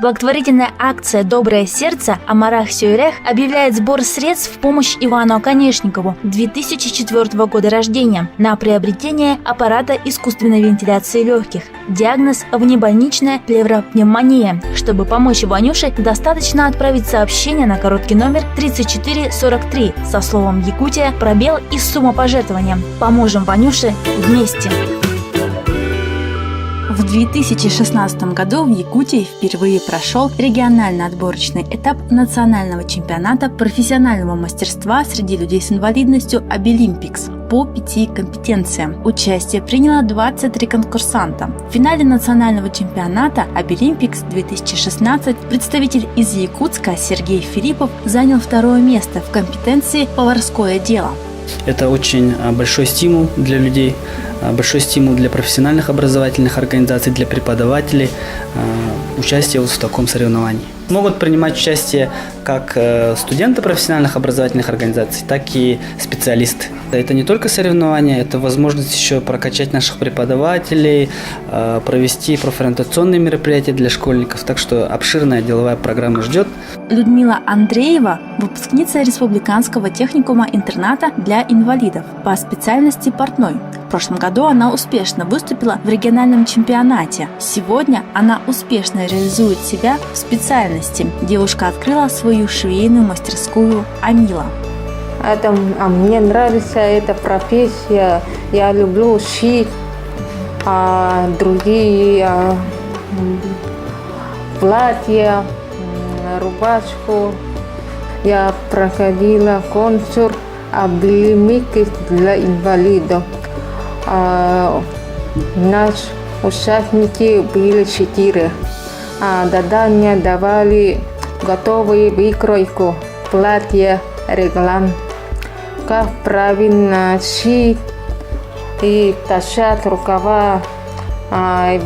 Благотворительная акция «Доброе сердце» Амарах Сюйрех объявляет сбор средств в помощь Ивану Оконечникову 2004 года рождения на приобретение аппарата искусственной вентиляции легких. Диагноз – внебольничная плевропневмония. Чтобы помочь Ванюше, достаточно отправить сообщение на короткий номер 3443 со словом «Якутия», пробел и сумма пожертвования. Поможем Ванюше вместе! В 2016 году в Якутии впервые прошел региональный отборочный этап национального чемпионата профессионального мастерства среди людей с инвалидностью «Обилимпикс» по 5 компетенциям. Участие приняло 23 конкурсанта. В финале национального чемпионата «Обилимпикс-2016» представитель из Якутска Сергей Филиппов занял 2-е место в компетенции «Поварское дело». Это очень большой стимул для людей, большой стимул для профессиональных образовательных организаций, для преподавателей участие в таком соревновании. Могут принимать участие как студенты профессиональных образовательных организаций, так и специалисты. Это не только соревнования, это возможность еще прокачать наших преподавателей, провести профориентационные мероприятия для школьников. Так что обширная деловая программа ждет. Людмила Андреева – выпускница Республиканского техникума-интерната для инвалидов по специальности портной. В прошлом году она успешно выступила в региональном чемпионате. Сегодня она успешно реализует себя в специальности. Девушка открыла свою швейную мастерскую «Амила». Мне нравится эта профессия. Я люблю шить другие платья, рубашку. Я проходила конкурс «Обилимпикс» для инвалидов. Наши участники были 4. Задания давали готовую выкройку платья, реглан, как правильно шить и тащать рукава,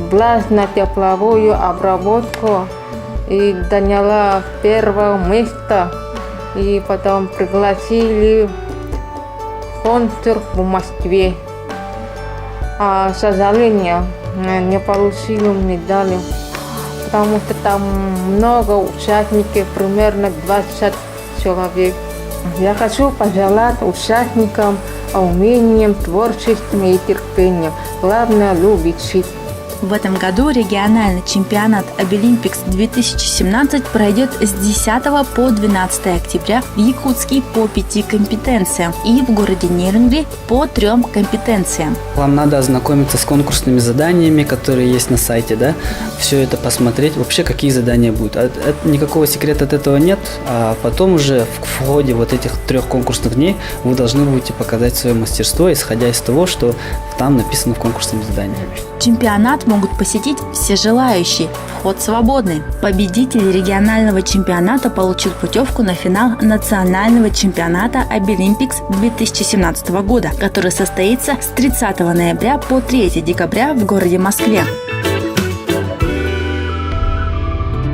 власть на тепловую обработку, и заняла 1-е место, и потом пригласили конкурс в Москве. К сожалению, не получила медали, потому что там много участников, примерно 20 человек. Я хочу пожелать участникам умением, творчеством и терпением. Главное – любить шить. В этом году региональный чемпионат «Обилимпикс-2017» пройдет с 10 по 12 октября в Якутске по 5 компетенциям и в городе Нерюнгри по 3 компетенциям. Вам надо ознакомиться с конкурсными заданиями, которые есть на сайте, да? Все это посмотреть, вообще какие задания будут. Никакого секрета от этого нет, а потом уже в ходе вот этих 3 конкурсных дней вы должны будете показать свое мастерство, исходя из того, что там написано в конкурсном задании. Чемпионат могут посетить все желающие. Вход свободный. Победители регионального чемпионата получат путевку на финал национального чемпионата «Обилимпикс» 2017 года, который состоится с 30 ноября по 3 декабря в городе Москве.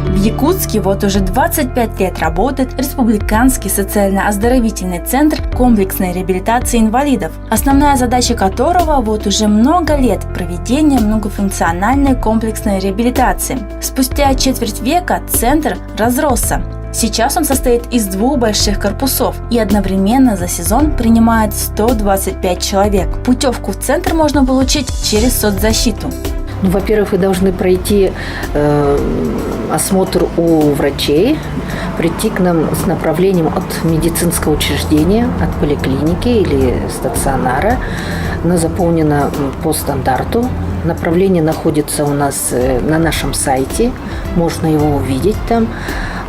В Якутске вот уже 25 лет работает Республиканский социально-оздоровительный центр комплексной реабилитации инвалидов, основная задача которого вот уже много лет проведение многофункциональной комплексной реабилитации. Спустя четверть века центр разросся. Сейчас он состоит из 2 больших корпусов и одновременно за сезон принимает 125 человек. Путевку в центр можно получить через соцзащиту. Во-первых, вы должны пройти осмотр у врачей, прийти к нам с направлением от медицинского учреждения, от поликлиники или стационара. Оно заполнено по стандарту. Направление находится у нас на нашем сайте, можно его увидеть там.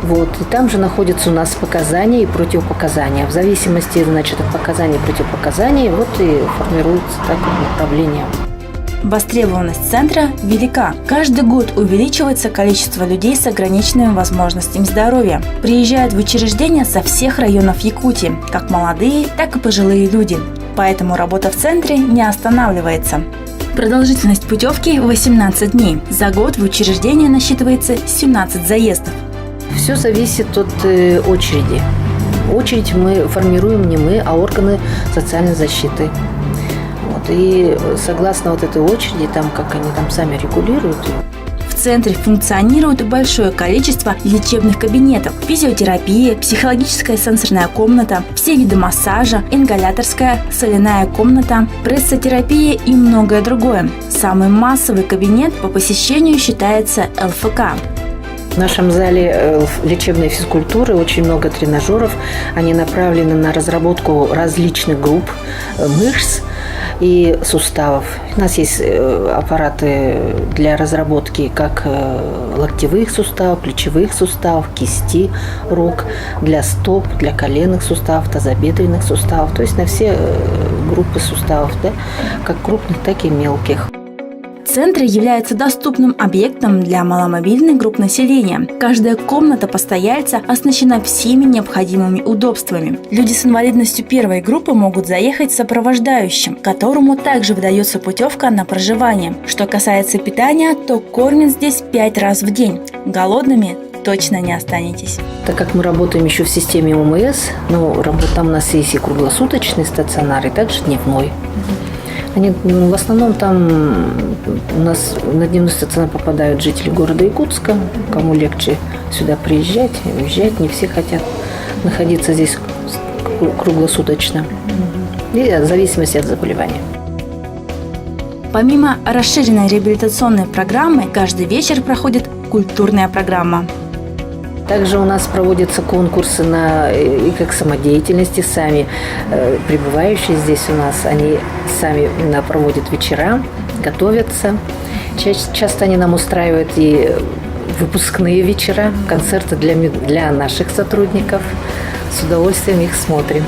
Вот. И там же находятся у нас показания и противопоказания. В зависимости, значит, от показаний и противопоказаний вот и формируется так направление. Востребованность центра велика. Каждый год увеличивается количество людей с ограниченными возможностями здоровья. Приезжают в учреждения со всех районов Якутии, как молодые, так и пожилые люди. Поэтому работа в центре не останавливается. Продолжительность путевки 18 дней. За год в учреждение насчитывается 17 заездов. Все зависит от очереди. Очередь мы формируем не мы, а органы социальной защиты. И согласно вот этой очереди, там как они там сами регулируют. В центре функционирует большое количество лечебных кабинетов, физиотерапия, психологическая сенсорная комната, все виды массажа, ингаляторская, соляная комната, прессотерапия и многое другое. Самый массовый кабинет по посещению считается ЛФК. В нашем зале лечебной физкультуры очень много тренажеров. Они направлены на разработку различных групп мышц и суставов. У нас есть аппараты для разработки как локтевых суставов, плечевых суставов, кисти рук, для стоп, для коленных суставов, тазобедренных суставов. То есть на все группы суставов, да, как крупных, так и мелких. Центр является доступным объектом для маломобильных групп населения. Каждая комната постояльца оснащена всеми необходимыми удобствами. Люди с инвалидностью первой группы могут заехать с сопровождающим, которому также выдается путевка на проживание. Что касается питания, то кормят здесь 5 раз в день. Голодными точно не останетесь. Так как мы работаем еще в системе ОМС, там у нас есть и круглосуточный стационар, и также дневной. В основном там у нас на дневной стационар попадают жители города Якутска, кому легче сюда приезжать, уезжать. Не все хотят находиться здесь круглосуточно. И в зависимости от заболевания. Помимо расширенной реабилитационной программы, каждый вечер проходит культурная программа. Также у нас проводятся конкурсы на как самодеятельности. Сами пребывающие здесь у нас, они сами проводят вечера, готовятся. Часто они нам устраивают и выпускные вечера, концерты для наших сотрудников. С удовольствием их смотрим.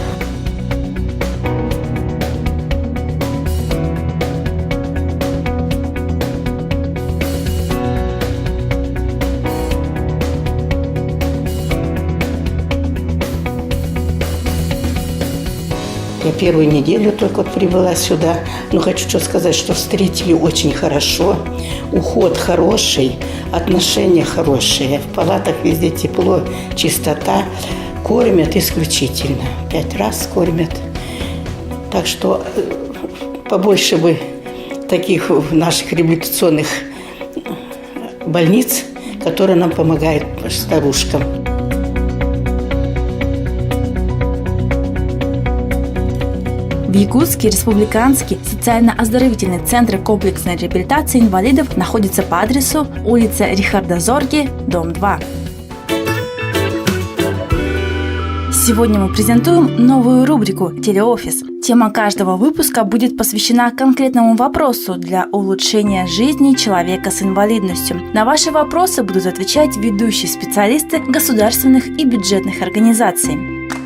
Я первую неделю только прибыла сюда. Но хочу что сказать, что встретили очень хорошо. Уход хороший, отношения хорошие. В палатах везде тепло, чистота. Кормят исключительно. 5 раз кормят. Так что побольше бы таких наших реабилитационных больниц, которые нам помогают старушкам. В Якутске республиканский социально-оздоровительный центр комплексной реабилитации инвалидов находится по адресу улица Рихарда Зорги, дом 2. Сегодня мы презентуем новую рубрику «Телеофис». Тема каждого выпуска будет посвящена конкретному вопросу для улучшения жизни человека с инвалидностью. На ваши вопросы будут отвечать ведущие специалисты государственных и бюджетных организаций.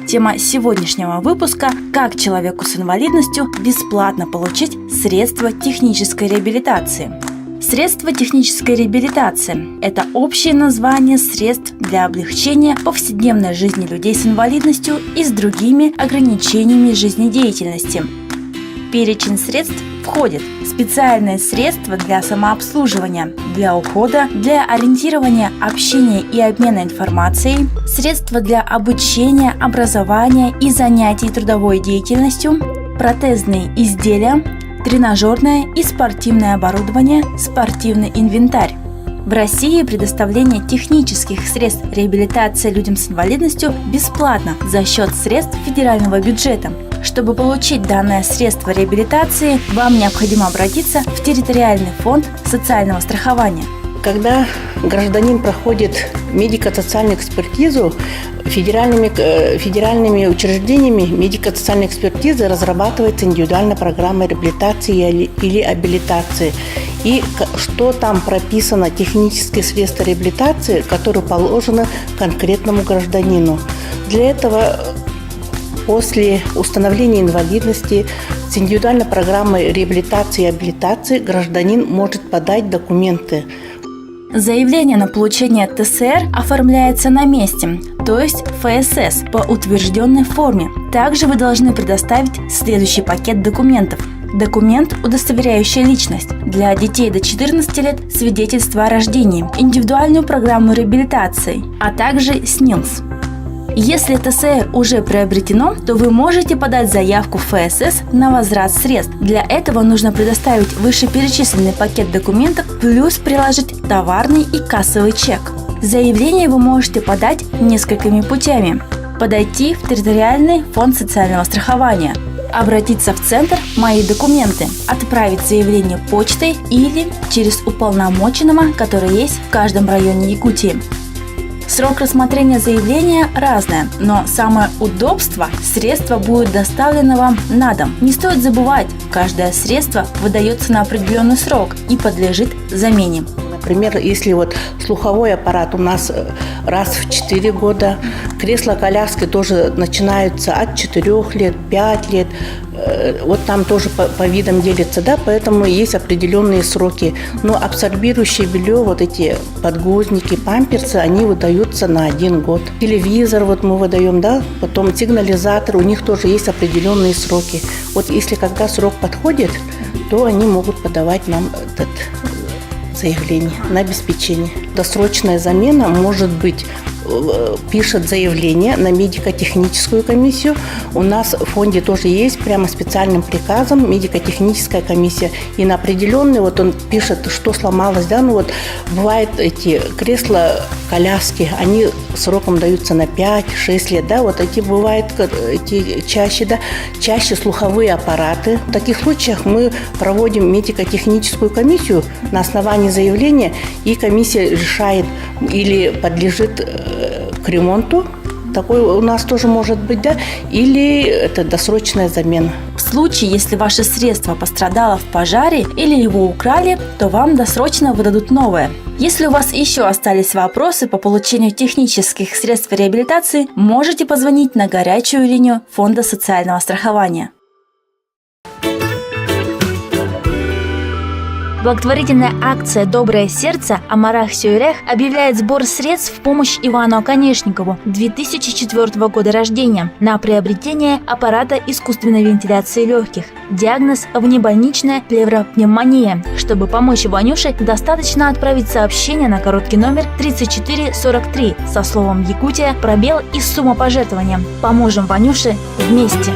Тема сегодняшнего выпуска – как человеку с инвалидностью бесплатно получить средства технической реабилитации. Средства технической реабилитации – это общее название средств для облегчения повседневной жизни людей с инвалидностью и с другими ограничениями жизнедеятельности. В перечень средств входит специальные средства для самообслуживания, для ухода, для ориентирования, общения и обмена информацией, средства для обучения, образования и занятий трудовой деятельностью, протезные изделия, тренажерное и спортивное оборудование, спортивный инвентарь. В России предоставление технических средств реабилитации людям с инвалидностью бесплатно за счет средств федерального бюджета. Чтобы получить данное средство реабилитации, вам необходимо обратиться в территориальный фонд социального страхования. Когда гражданин проходит медико-социальную экспертизу, федеральными учреждениями медико-социальной экспертизы разрабатывается индивидуальная программа реабилитации или абилитации. И что там прописано, технические средства реабилитации, которые положены конкретному гражданину. Для этого после установления инвалидности с индивидуальной программой реабилитации и абилитации гражданин может подать документы. Заявление на получение ТСР оформляется на месте, то есть ФСС, по утвержденной форме. Также вы должны предоставить следующий пакет документов. Документ, удостоверяющий личность. Для детей до 14 лет свидетельство о рождении, индивидуальную программу реабилитации, а также СНИЛС. Если ТСР уже приобретено, то вы можете подать заявку в ФСС на возврат средств. Для этого нужно предоставить вышеперечисленный пакет документов плюс приложить товарный и кассовый чек. Заявление вы можете подать несколькими путями. Подойти в территориальный фонд социального страхования, обратиться в центр «Мои документы», отправить заявление почтой или через уполномоченного, который есть в каждом районе Якутии. Срок рассмотрения заявления разное, но самое удобство – средства будут доставлены вам на дом. Не стоит забывать, каждое средство выдается на определенный срок и подлежит замене. Например, если вот слуховой аппарат у нас раз в 4 года, кресла-коляски тоже начинаются от 4 лет, 5 лет, вот там тоже по видам делится, да, поэтому есть определенные сроки. Но абсорбирующее белье, вот эти подгузники, памперсы, они выдаются на 1 год. Телевизор вот мы выдаем, да, потом сигнализатор, у них тоже есть определенные сроки. Вот если когда срок подходит, то они могут подавать нам этот заявление на обеспечение. Досрочная замена может быть, пишет заявление на медико-техническую комиссию. У нас в фонде тоже есть прямо специальным приказом медико-техническая комиссия. И на определенный, вот он пишет, что сломалось, да, ну вот бывает эти кресла, коляски, они сроком даются на 5-6 лет, да, вот эти бывают эти чаще слуховые аппараты. В таких случаях мы проводим медико-техническую комиссию на основании заявления, и комиссия решает или подлежит к ремонту, такой у нас тоже может быть, да, или это досрочная замена. В случае, если ваше средство пострадало в пожаре или его украли, то вам досрочно выдадут новое. Если у вас еще остались вопросы по получению технических средств реабилитации, можете позвонить на горячую линию Фонда социального страхования. Благотворительная акция «Доброе сердце» Амарах Сюйрех объявляет сбор средств в помощь Ивану Оконечникову 2004 года рождения на приобретение аппарата искусственной вентиляции легких. Диагноз – внебольничная плевропневмония. Чтобы помочь Иванюше, достаточно отправить сообщение на короткий номер 3443 со словом «Якутия», пробел и сумма пожертвования. Поможем Ванюше вместе!